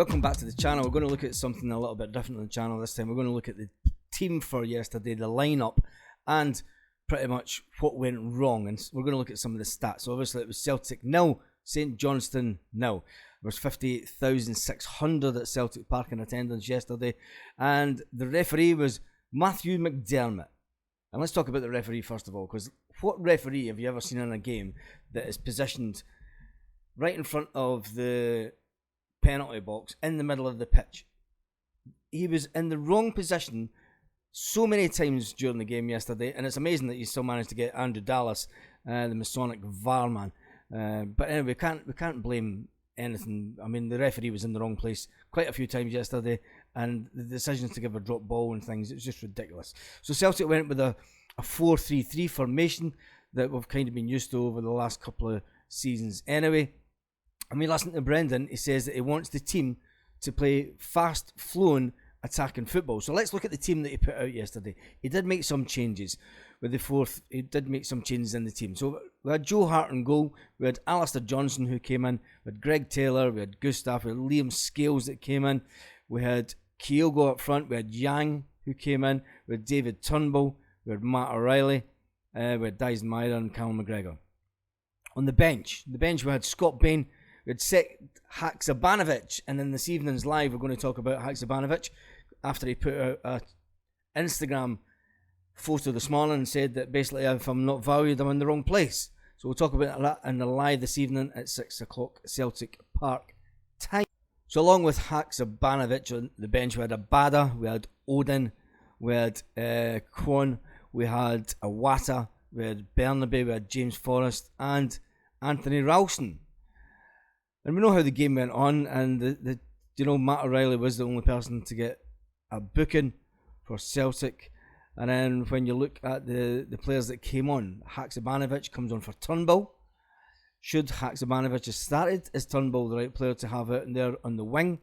Welcome back to the channel. We're going to look at something a little bit different on the channel this time. We're going to look at the team for yesterday, the lineup, and pretty much what went wrong. And we're going to look at some of the stats. So obviously it was Celtic 0, St Johnstone 0. There was 58,600 at Celtic Park in attendance yesterday. And the referee was Matthew McDermott. And let's talk about the referee first of all, because what referee have you ever seen in a game that is positioned right in front of the penalty box in the middle of the pitch? He was in the wrong position so many times during the game yesterday, and it's amazing that you still managed to get Andrew Dallas, the Masonic VAR man. But anyway, we can't blame anything. I mean, the referee was in the wrong place quite a few times yesterday, and the decisions to give a drop ball and things, it was just ridiculous. So Celtic went with a 4-3-3 formation that we've kind of been used to over the last couple of seasons anyway. And we listened to Brendan. He says that he wants the team to play fast, flowing, attacking football. So let's look at the team that he put out yesterday. He did make some changes with the fourth. He did make some changes in the team. So we had Joe Hart in goal. We had Alistair Johnson who came in. We had Greg Taylor. We had Gustav. We had Liam Scales that came in. We had Kyogo up front. We had Yang who came in. We had David Turnbull. We had Matt O'Reilly. We had Dyson Myra and Callum McGregor. On the bench we had Scott Bain. We had Haksabanovic, and in this evening's live, we're going to talk about Haksabanovic after he put out an Instagram photo this morning and said that basically if I'm not valued, I'm in the wrong place. So we'll talk about that in the live this evening at 6 o'clock Celtic Park time. So along with Haksabanovic on the bench, we had Abada, we had Odin, we had Kwon, we had Awata, we had Bernabe, we had James Forrest, and Anthony Ralston. And we know how the game went on, and Matt O'Reilly was the only person to get a booking for Celtic. And then when you look at the players that came on, Haksabanovic comes on for Turnbull. Should Haksabanovic have started, is Turnbull the right player to have out in there on the wing?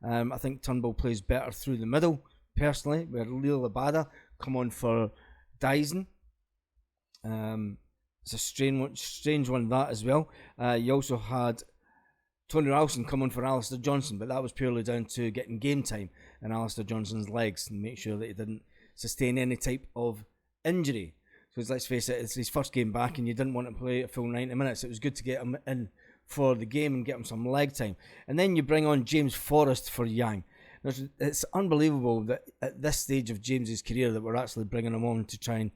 I think Turnbull plays better through the middle, personally. We had Leo Labada come on for Dyson. It's a strange one that as well. You also had Tony Ralston come on for Alistair Johnson, but that was purely down to getting game time in Alistair Johnson's legs and make sure that he didn't sustain any type of injury. Because let's face it, it's his first game back and you didn't want to play a full 90 minutes. It was good to get him in for the game and get him some leg time. And then you bring on James Forrest for Yang. It's unbelievable that at this stage of James's career that we're actually bringing him on to try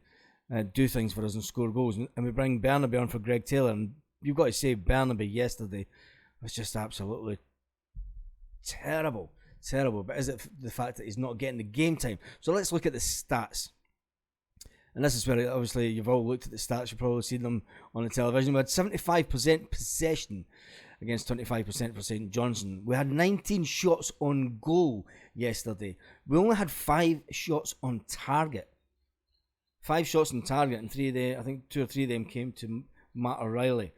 and do things for us and score goals. And we bring Bernabe on for Greg Taylor. And you've got to say Bernabe yesterday was just absolutely terrible. But is it the fact that he's not getting the game time? So let's look at the stats. And this is where obviously you've all looked at the stats. You've probably seen them on the television. We had 75% possession against 25% for St Johnstone. We had 19 shots on goal yesterday. We only had 5 shots on target. 5 shots on target, and 3 of them, I think 2 or 3 of them came to Matt O'Reilly.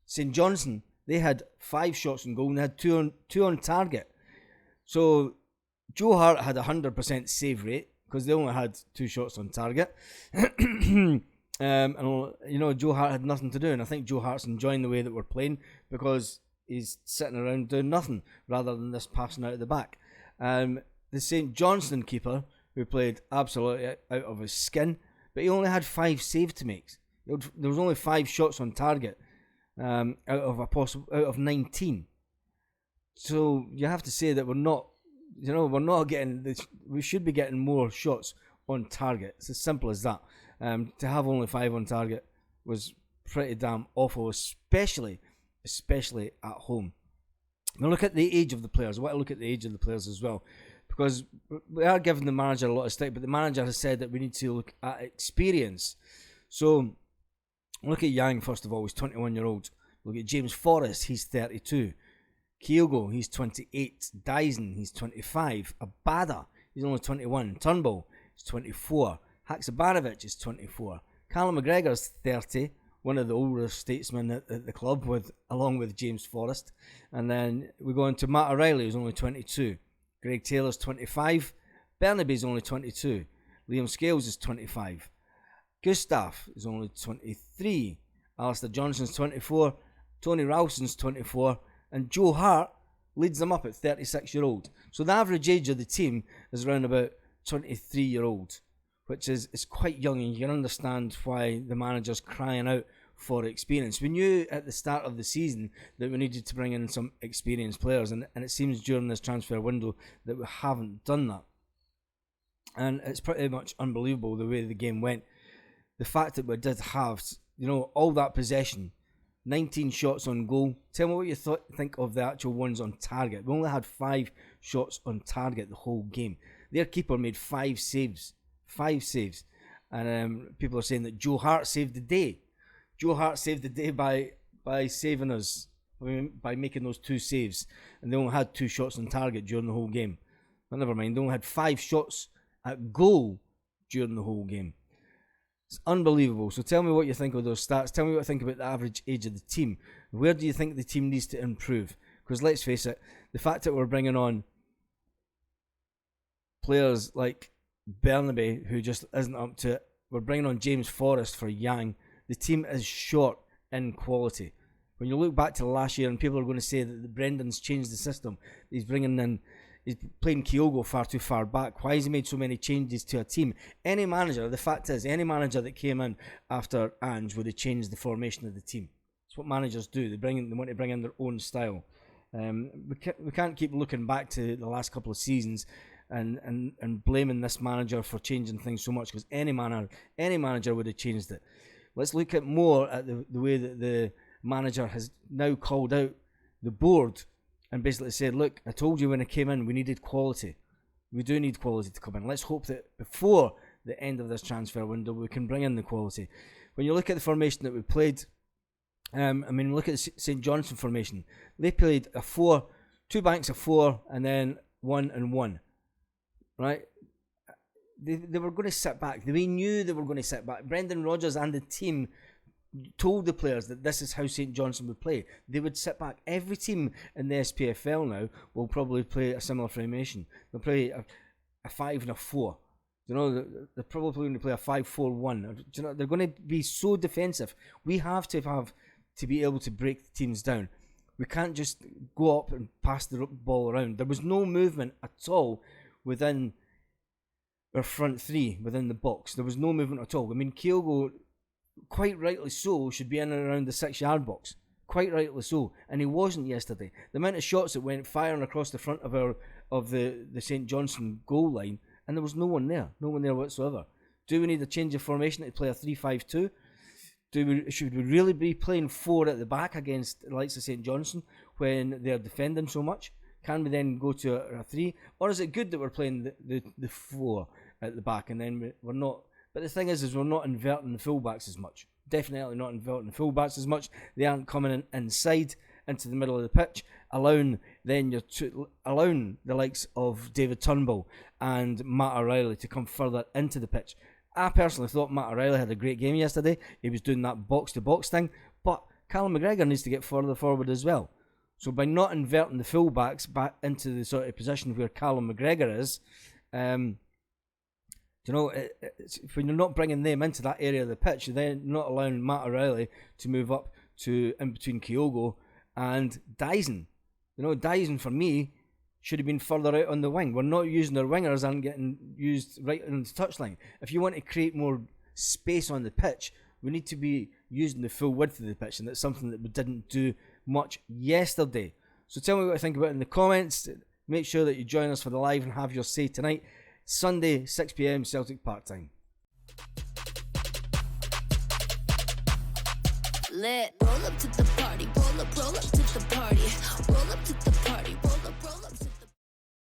St Johnstone, they had 5 shots on goal and they had 2 on target. So Joe Hart had a 100% save rate because they only had 2 shots on target. And Joe Hart had nothing to do, and I think Joe Hart's enjoying the way that we're playing because he's sitting around doing nothing rather than this passing out of the back. The St Johnstone keeper, who played absolutely out of his skin, but he only had 5 saves to make. There was only 5 shots on target. Out of 19. So you have to say that we're not getting this. We should be getting more shots on target. It's as simple as that. To have only 5 on target was pretty damn awful, especially at home. Now look at the age of the players. I want to look at the age of the players as well, because we are giving the manager a lot of stick, but the manager has said that we need to look at experience. So look at Yang, first of all, he's 21-year-old. Look at James Forrest, he's 32. Kyogo, he's 28. Dyson, he's 25. Abada, he's only 21. Turnbull, he's 24. Haksabanovic is 24. Callum McGregor's 30, one of the older statesmen at the club, along with James Forrest. And then we go on to Matt O'Reilly, who's only 22. Greg Taylor's 25. Bernabe's only 22. Liam Scales is 25. Gustav is only 23. Alistair Johnson's 24. Tony Ralston's 24. And Joe Hart leads them up at 36-year-old. So the average age of the team is around about 23-year-old, which is quite young, and you can understand why the manager's crying out for experience. We knew at the start of the season that we needed to bring in some experienced players, and it seems during this transfer window that we haven't done that. And it's pretty much unbelievable the way the game went. The fact that we did have, all that possession, 19 shots on goal. Tell me what you think of the actual ones on target. We only had 5 shots on target the whole game. Their keeper made 5 saves. 5 saves. And people are saying that Joe Hart saved the day. Joe Hart saved the day by saving us, by making those 2 saves. And they only had 2 shots on target during the whole game. But never mind, they only had 5 shots at goal during the whole game. It's unbelievable. So tell me what you think of those stats. Tell me what you think about the average age of the team. Where do you think the team needs to improve? Because let's face it, the fact that we're bringing on players like Bernabe, who just isn't up to it, we're bringing on James Forrest for Yang. The team is short in quality. When you look back to last year, and people are going to say that Brendan's changed the system, he's playing Kyogo far too far back. Why has he made so many changes to a team? The fact is, any manager that came in after Ange would have changed the formation of the team. That's what managers do. They want to bring in their own style. We can't keep looking back to the last couple of seasons and blaming this manager for changing things so much, because any manager would have changed it. Let's look at more at the way that the manager has now called out the board and basically said, look, I told you when I came in we needed quality. We do need quality to come in. Let's hope that before the end of this transfer window we can bring in the quality. When you look at the formation that we played, look at the St. Johnstone formation. They played a 4, 2 banks of 4, and then 1 and 1. Right? They were going to sit back. We knew they were going to sit back. Brendan Rodgers and the team told the players that this is how St. Johnstone would play. They would sit back. Every team in the SPFL now will probably play a similar formation. They'll play a 5 and a 4. They're probably going to play a 5-4-1. They're going to be so defensive. We have to be able to break the teams down. We can't just go up and pass the ball around. There was no movement at all within our front 3, within the box. There was no movement at all. Kyogo, quite rightly so, should be in and around the 6-yard box. Quite rightly so. And he wasn't yesterday. The amount of shots that went firing across the front of the St. Johnstone goal line, and there was no one there. No one there whatsoever. Do we need a change of formation to play a 3-5-2? Should we really be playing 4 at the back against the likes of St. Johnstone when they're defending so much? Can we then go to a 3? Or is it good that we're playing the 4 at the back and then we're not? But the thing is we're not inverting the fullbacks as much. Definitely not inverting the fullbacks as much. They aren't coming in inside into the middle of the pitch, allowing the likes of David Turnbull and Matt O'Reilly to come further into the pitch. I personally thought Matt O'Reilly had a great game yesterday. He was doing that box-to-box thing, but Callum McGregor needs to get further forward as well. So by not inverting the fullbacks back into the sort of position where Callum McGregor is, when you're not bringing them into that area of the pitch, you're then not allowing Matt O'Reilly to move up to in between Kyogo and Dyson. Dyson for me should have been further out on the wing. We're not using our wingers and getting used right on the touchline. If you want to create more space on the pitch, we need to be using the full width of the pitch, and that's something that we didn't do much yesterday. So tell me what you think about it in the comments. Make sure that you join us for the live and have your say tonight. Sunday, 6 p.m, Celtic Park time. Lit. Roll up to the party, roll up to the party, roll up to the party.